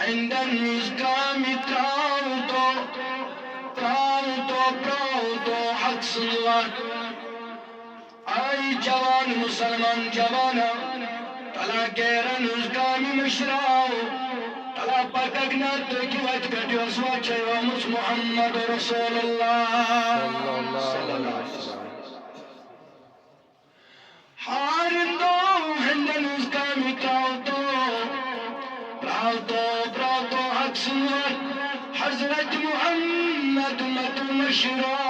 عند النزقام پراوتو حق سنوات آئی جوان مسلمان جوانا تلا گیرن نزقامی مشراو تلا پاکنا تکی وقت کٹی اسوا چیوامس محمد رسول اللہ صلی اللہ علیہ وسلم حارندو عند النزقام پراوتو حق سنوات حضرت محمد مشراو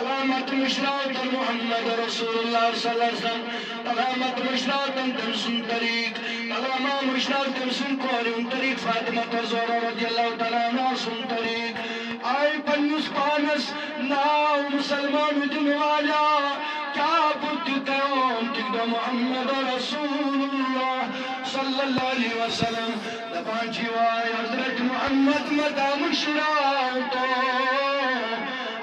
سلامت مشراط محمد رسول اللہ صلی اللہ علیہ وسلم سلامت مشراط تمسن طریق سلامت مشراط تمسن قوارن طریق فاطمہ زہرا رضی اللہ تعالیٰ عنہ سن طریق آئی پنیس پانس ناو مسلمان دن والا کیا بودی قیوم تکدہ محمد رسول اللہ صلی اللہ علیہ وسلم دبانچی وائی حضرت محمد مدہ مشراط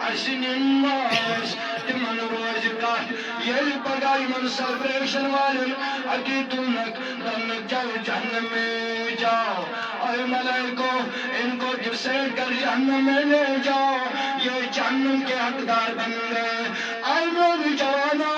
عشن الناس تمن روز کات یل پگائی من سیلیبریشن والن عقید انک دنک جاؤ جہنم میں جاؤ اے ملائکو ان کو ڈسیڈ کر جہنم میں لے جاؤ یہ جہنم کے حقدار بن گئے اے میری جوانا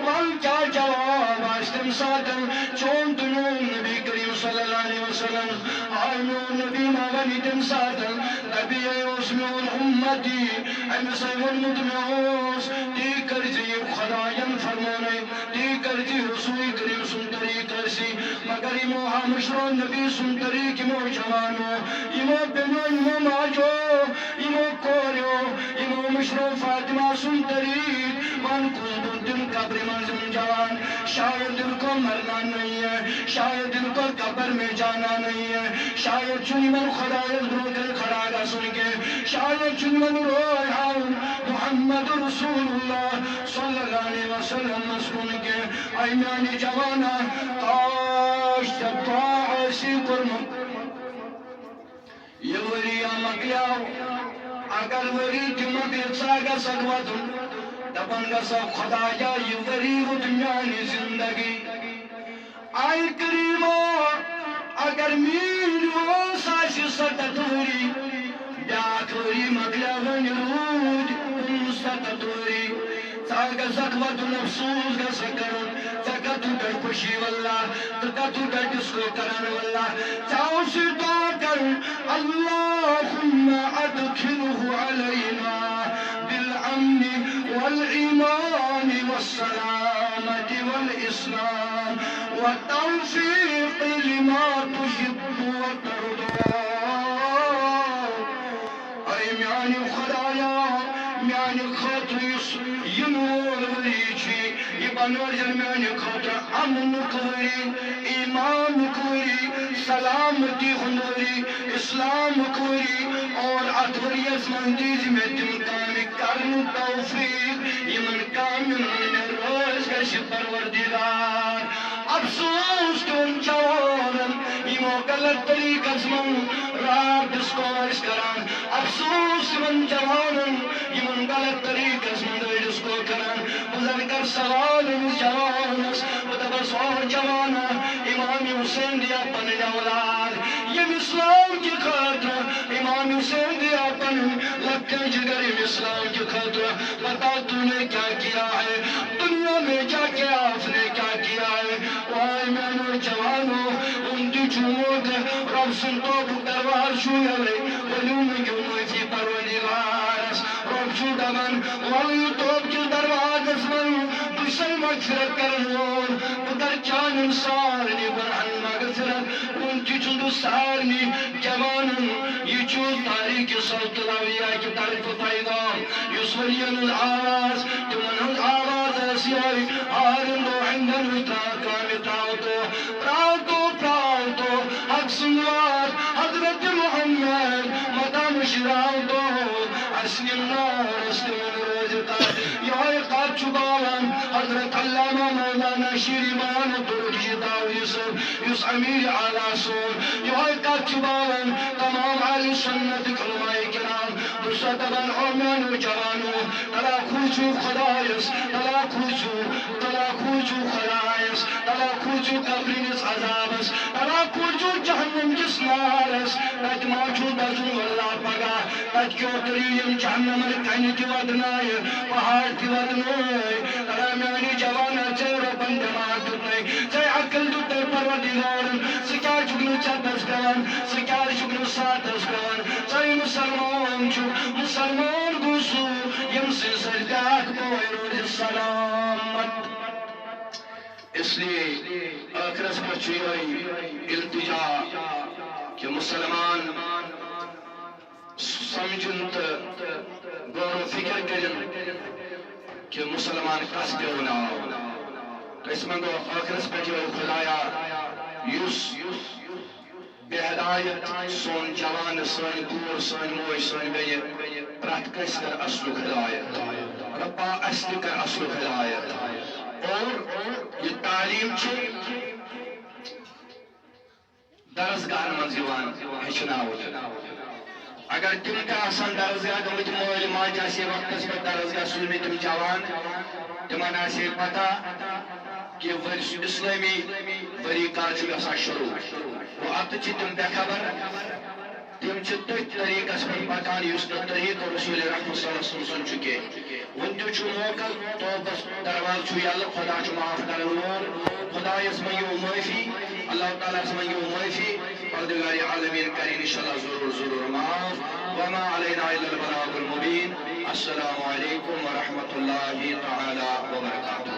وال کیا جواب آستم ساتم چون تنون نبی کریم صلی اللہ علیہ وسلم اے میون نبی ماغنی تم ساتم نبی اسمیون امتی اے مسیون مدمیوس دی کرجی خدایان فرمانے دی کرجی رسول کریم سن طریق ایسی مگر امو ہمشرو نبی سن طریق امو جوانو امو بنو امو ماجو امو کوریو امو مشرو فاطمہ سن طریق من کو دن قبر منزم جوان شاید دل کو مرنا نہیں ہے شاید دل کو قبر میں جانا نہیں ہے شاید چنی من خدایت رو کر کھڑا گا سن کے شاید چنی من روح حاون محمد رسول اللہ صلی اللہ علیہ وسلم مسکن کے ایمانی جوانا کاش تبتاع ایسی قرم یہ وری آمکیاو اگر وری تمکیت ساگا سگواتن دبن گا سب خدایا یہ وری و دنیانی زندگی آئی کریمو اگر میرو ساشی ستتوری بیاکوری مکلیون رود ستتوری ساگا سکوات نفسوس گا سکرن سکتو گر پشی واللہ سکتو گر جسکو کرن واللہ چاو سیتا کرن اللہم ادخلہ علینا بالعمن والإيمان والسلامة والإسلام والتوفيق لما تحب وترضى أي معني خدايا معني خطيس ينور وريشي يبقى نرجل معني خطر أمن كوري إيمان كوري سلامتي خنوري إسلام كوري اور أدوريس من ديزي مدن كامي کرن توفیق یمن کامن من روز گش پروردگار افسوس کن جوانن یمو غلط طریقس من راب ڈسکورس کران افسوس من جوانن یمن غلط طریقس من ڈسکو کران بزرگر سوال جوانس بس اور جوانا امام حسین دیا پن اولاد یم اسلام کی خاطر امام حسین دیا پن لگتے جگر اسلام کی خاطر بتا تو نے کیا کیا ہے دنیا میں کیا کیا آپ نے کیا کیا ہے وائے میں نوجوانوں ان کی چوموت رب سن تو بکروار شویلے ولوم کیوں مویتی پروردگارس رب شو دمن ولی توب کی دروازس من بسر مغفرت کرنون بدر چان انسارنی برحن مغفرت ان کی چندو سارنی جوانن یہ چو تاریخ صوت لاویہ کی طرف پیغام یسولین الآواز تمن الآواز ایسی آئی آرندو عندن پراوتو حق سنوات حضرت محمد مدام شراوتو اسن النار اسن روزتا یہ قاد چبالن حضرت علامہ مولانا شیریمان ترکی داو یوسف امیر عالی سون یہ قاد چبالن تمام علی سنت علماء کرام برسطبن عمیان و جوانو تلا خوچو خدایس تلا خوچو خدایس تلا خوچو قبرینس عذابس بلا کوچو جہنم کس نارس تت ماچو دزن واللہ پگا تت کیو تریم جہنم کن تی ودنائے پہاڑ تی ودنائے ترا میانی جوانا چیرو بندمار دتنے ژے عقل دتے پروردگارن سکیا چکنو چتس پیوان سکیا چکنو ساتس پیوان ژے مسلمان چھو مسلمان گوسو یم سن سرداک بوئے روز سلامت اس لیے آخرت پر چوئی التجا کہ مسلمان سمجھن تو غور و فکر کرن کہ مسلمان کس پیو نا تو اس منگو آخرت پر چوئی خدایا یوس بے ہدایت سون جوان سون دور سون موج سون بین پرات کس کر اصل ہدایت ربا اصل کر اصل ہدایت اور یہ تعلیم درسگاہ منزیوان ہچناو اگر تم کا آسان درسگاہ گمت مویل ماج آسی وقت پر درسگاہ سلمی تم جوان تمہن آسی پتا کہ اسلامی طریقہ چھو گسا شروع وہ اب تو تم بے خبر تم تھی طریقہ پر پکان اس طریقہ رسول رحمت صلی اللہ علیہ وسلم چکے ون تہ موقع توبس درواز یل خدا معاف کرن وول خدا یس منگو معافی اللہ تعالیٰ سے منگو معافی پردگار عالمین کریں انشاءاللہ ضرور ضرور معاف وما علینا الا البلاغ المبین السلام علیکم ورحمۃ اللہ تعالی وبرکاتہ